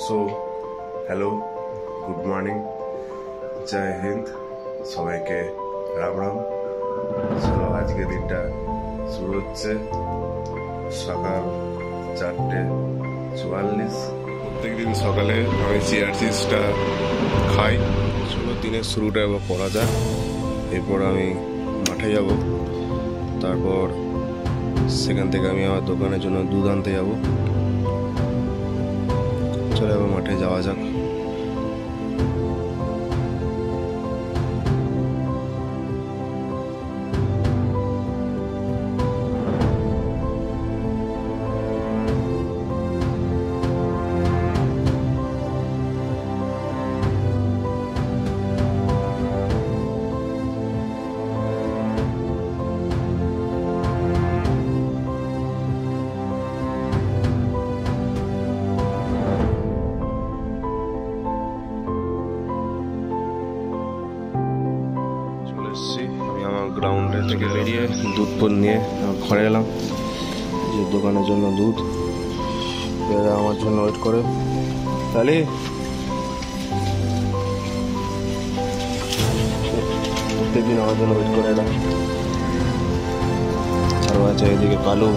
So hello, good morning, জয় হিন্দ, সবাইকে রাম রাম। চলো আজকে দিনটা শুরু হচ্ছে সকাল 4:44। প্রত্যেকদিন সকালে আমি চিয়ারচিজটা খাই। চলো দিনের শুরুটা এবার করা যাক। এরপর আমি মাঠে যাব, তারপর সেখান থেকে আমি আমার দোকানের জন্য দুধ আনতে যাব। চলো এবার মাঠে যাওয়া যাক। আমি আমার গ্রাউন্ডে থেকে বেরিয়ে দুধ নিয়ে ঘরে এলাম। যে দোকানের জন্য দুধ, এরা আমার জন্য ওয়েট করে। তাহলে প্রত্যেকদিন আমার জন্য ওয়েট করে এলাম। আরও আছে এদিকে কালু।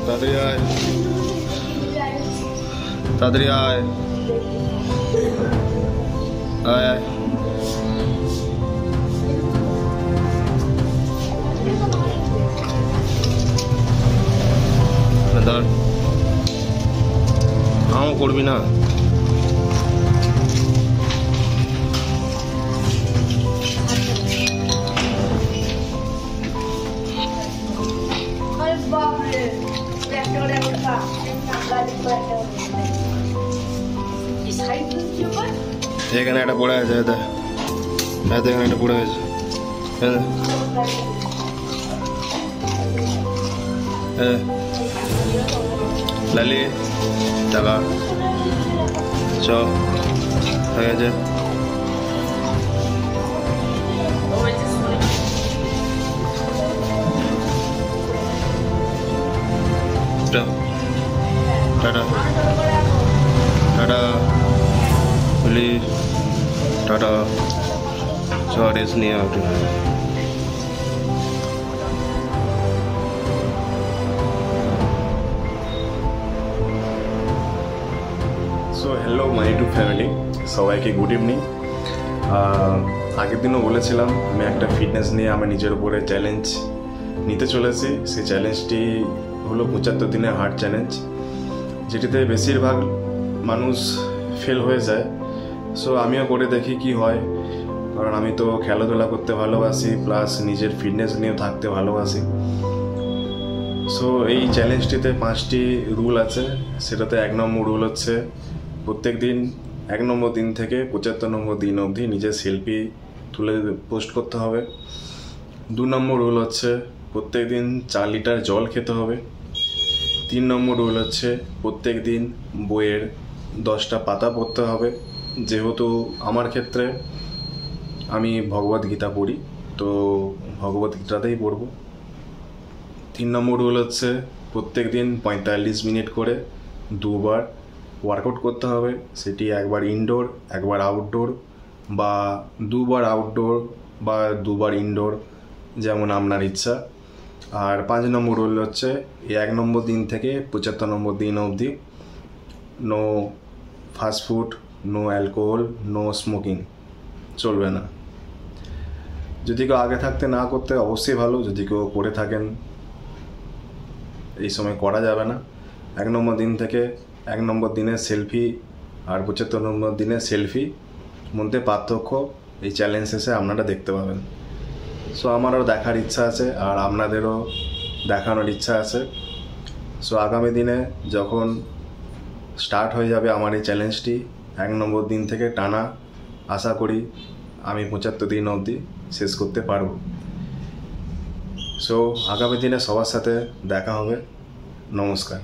তাড়াতাড়ি আয়, তাড়াতাড়ি আয়, আয় আয়। দাঁড়, হাও করবি না। এখানে একটা পড়ে আছে, এখানে একটা পড়ে আছে। লালি টাকা চ হয়ে গেছে। Tata tata please, tata. চ রেস্ট নিয়ে আসবে। So hello my YouTube family, সবাইকে গুড ইভিনিং। আগের দিনও বলেছিলাম আমি একটা ফিটনেস নিয়ে আমার নিজের উপরে চ্যালেঞ্জ নিতে চলেছি। সেই চ্যালেঞ্জটি হলো 75 দিনের হার্ট চ্যালেঞ্জ, যেটিতে বেশিরভাগ মানুষ ফেল হয়ে যায়। সো আমিও করে দেখি কি হয়, কারণ আমি তো খেলাধুলা করতে ভালোবাসি, প্লাস নিজের ফিটনেস নিয়েও থাকতে ভালোবাসি। সো এই চ্যালেঞ্জটিতে 5টি রুল আছে। সেটাতে 1 নম্বর রুল হচ্ছে প্রত্যেক দিন 1 নম্বর দিন থেকে 75 নম্বর দিন অবধি নিজের সেলফি তুলে পোস্ট করতে হবে। 2 নম্বর রুল হচ্ছে প্রত্যেক দিন 4 লিটার জল খেতে হবে। 3 নম্বর রুল হচ্ছে প্রত্যেক দিন বইয়ের 10টা পাতা পড়তে হবে। যেহেতু আমার ক্ষেত্রে আমি ভগবদ্গীতা পড়ি, তো ভগবদ্গীতাতেই পড়ব। 3 নম্বর রুল হচ্ছে প্রত্যেক দিন 45 মিনিট করে 2বার ওয়ার্কআউট করতে হবে। সেটি একবার ইনডোর একবার আউটডোর, বা 2বার আউটডোর বা 2বার ইনডোর, যেমন আপনার ইচ্ছা। আর 5 নম্বর রুল হচ্ছে 1 নম্বর দিন থেকে 75 নম্বর দিন অবধি no fast food, no alcohol, no smoking চলবে না। যদি কেউ আগে থাকতে না করতে অবশ্যই ভালো, যদি কেউ করে থাকেন এই সময় করা যাবে না। 1 নম্বর দিন থেকে 1 নম্বর দিনের সেলফি আর 75 নম্বর দিনের সেলফি মধ্যে পার্থক্য এই চ্যালেঞ্জ শেষে আপনারা দেখতে পাবেন। সো আমারও দেখার ইচ্ছা আছে আর আপনাদেরও দেখানোর ইচ্ছা আছে। সো আগামী দিনে যখন স্টার্ট হয়ে যাবে আমার এই চ্যালেঞ্জটি 1 নম্বর দিন থেকে টানা, আশা করি আমি 75 দিন অবধি শেষ করতে পারব। সো আগামী দিনে সবার সাথে দেখা হবে। নমস্কার।